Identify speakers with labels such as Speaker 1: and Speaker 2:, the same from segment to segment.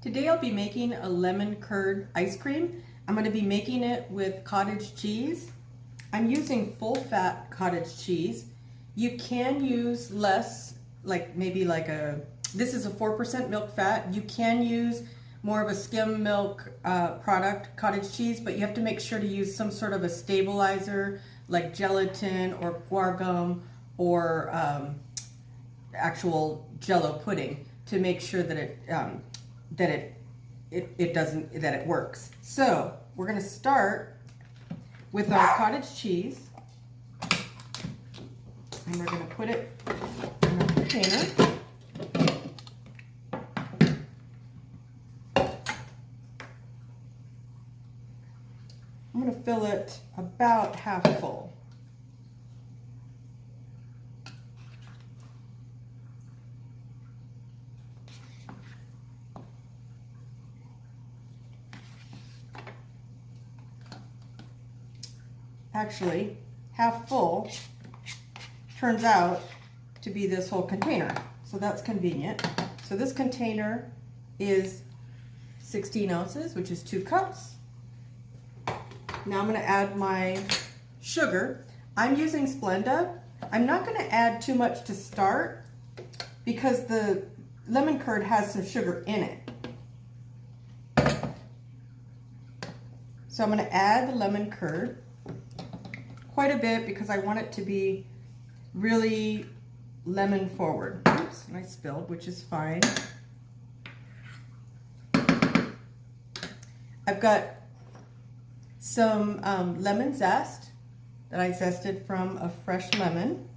Speaker 1: Today I'll be making a lemon curd ice cream. I'm going to be making it with cottage cheese. I'm using full fat cottage cheese. You can use less, this is a 4% milk fat. You can use more of a skim milk product, cottage cheese, but you have to make sure to use some sort of a stabilizer like gelatin or guar gum or actual Jello pudding to make sure that it works. So we're going to start with our cottage cheese, and we're going to put it in a container. I'm going to fill it about half full. Actually, half full turns out to be this whole container, so that's convenient. So this container is 16 ounces, which is 2 cups. Now I'm going to add my sugar. I'm using Splenda. I'm not going to add too much to start because the lemon curd has some sugar in it. So I'm going to add the lemon curd quite a bit because I want it to be really lemon forward. Oops, and I spilled, which is fine. I've got some lemon zest that I zested from a fresh lemon.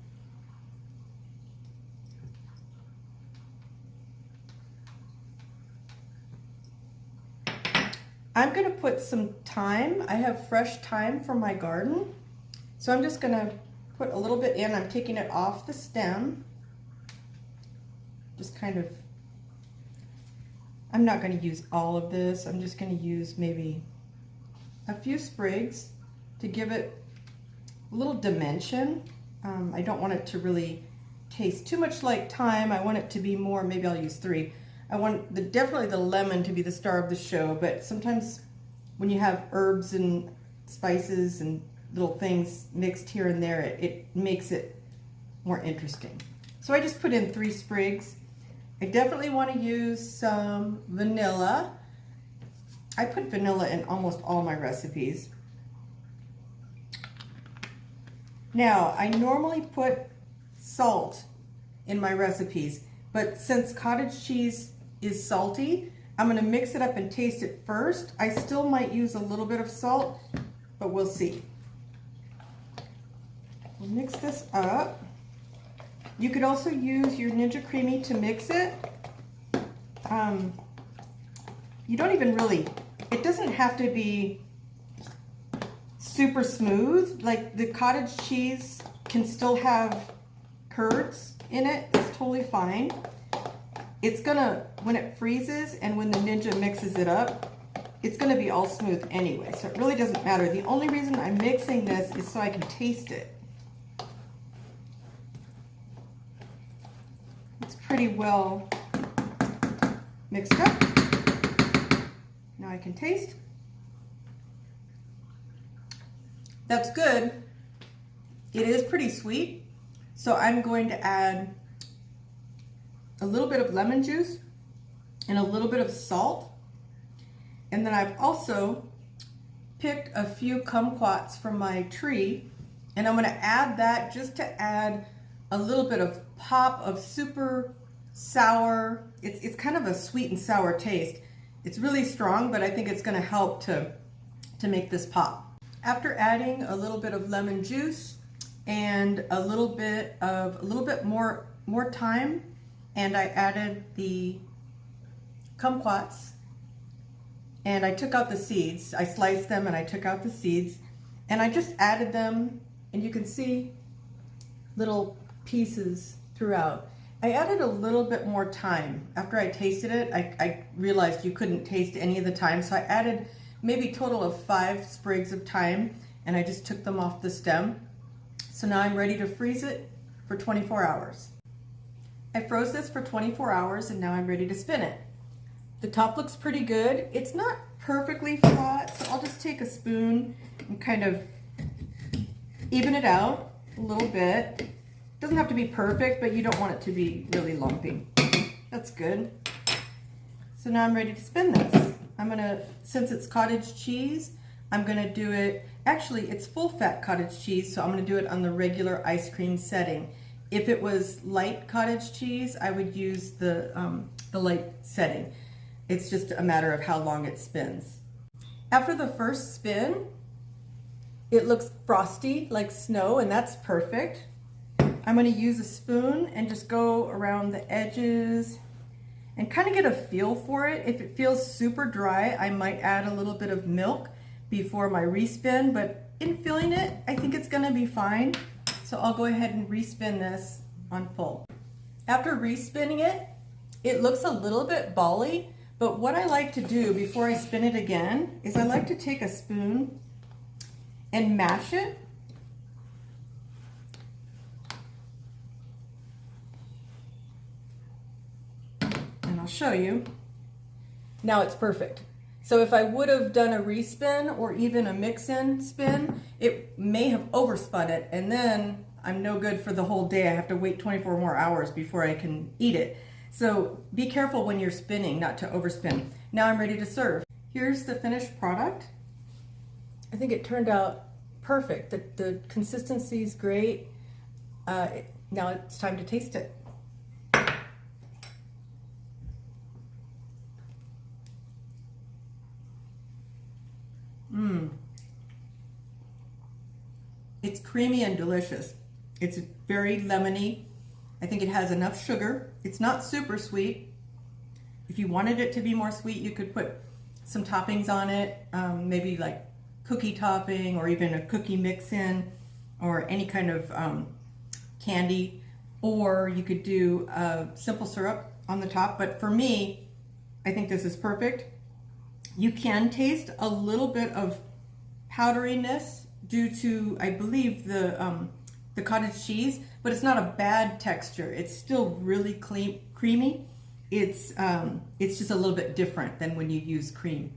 Speaker 1: I'm going to put some thyme. I have fresh thyme from my garden. So I'm just going to put a little bit in. I'm taking it off the stem. Just kind of, I'm not going to use all of this. I'm just going to use maybe a few sprigs to give it a little dimension. I don't want it to really taste too much like thyme. I want it to be more, maybe I'll use 3. I want definitely the lemon to be the star of the show, but sometimes when you have herbs and spices and little things mixed here and there, it makes it more interesting. So I just put in 3 sprigs. I definitely want to use some vanilla. I put vanilla in almost all my recipes. Now, I normally put salt in my recipes, but since cottage cheese is salty, I'm going to mix it up and taste it first. I still might use a little bit of salt, but we'll see. We'll mix this up. You could also use your Ninja Creami to mix it. You don't even really, it doesn't have to be super smooth. Like the cottage cheese can still have curds in it. It's totally fine. It's gonna, when it freezes and when the Ninja mixes it up, it's gonna be all smooth anyway. So it really doesn't matter. The only reason I'm mixing this is so I can taste it. It's pretty well mixed up. Now I can taste. That's good. It is pretty sweet. So I'm going to add a little bit of lemon juice and a little bit of salt. And then I've also picked a few kumquats from my tree, and I'm going to add that just to add a little bit of pop of super sour. It's kind of a sweet and sour taste. It's really strong, but I think it's going to help to make this pop. After adding a little bit of lemon juice and a little bit more thyme, and I added the kumquats, and I took out the seeds. I sliced them and I took out the seeds, and I just added them, and you can see little pieces throughout. I added a little bit more thyme. After I tasted it, I realized you couldn't taste any of the thyme, so I added maybe a total of 5 sprigs of thyme, and I just took them off the stem. So now I'm ready to freeze it for 24 hours. I froze this for 24 hours, and now I'm ready to spin it. The top looks pretty good. It's not perfectly flat, so I'll just take a spoon and kind of even it out a little bit. Doesn't have to be perfect, but you don't want it to be really lumpy. That's good. So now I'm ready to spin this. I'm gonna, since it's cottage cheese, I'm gonna do it, actually it's full fat cottage cheese, so I'm gonna do it on the regular ice cream setting. If it was light cottage cheese, I would use the light setting. It's just a matter of how long it spins. After the first spin, it looks frosty like snow, and that's perfect. I'm gonna use a spoon and just go around the edges and kind of get a feel for it. If it feels super dry, I might add a little bit of milk before my respin, but in feeling it, I think it's gonna be fine. So I'll go ahead and respin this on full. After respinning it, it looks a little bit bally, but what I like to do before I spin it again is I like to take a spoon and mash it. And I'll show you. Now it's perfect. So if I would have done a respin or even a mix-in spin, it may have overspun it, and then I'm no good for the whole day. I have to wait 24 more hours before I can eat it. So be careful when you're spinning not to overspin. Now I'm ready to serve. Here's the finished product. I think it turned out perfect. The consistency is great. Now it's time to taste it. It's creamy and delicious. It's very lemony. I think it has enough sugar. It's not super sweet. If you wanted it to be more sweet, you could put some toppings on it, maybe like cookie topping or even a cookie mix-in or any kind of candy, or you could do simple syrup on the top. But for me, I think this is perfect. You can taste a little bit of powderiness due to, I believe, the cottage cheese, but it's not a bad texture. It's still really creamy. It's just a little bit different than when you use cream.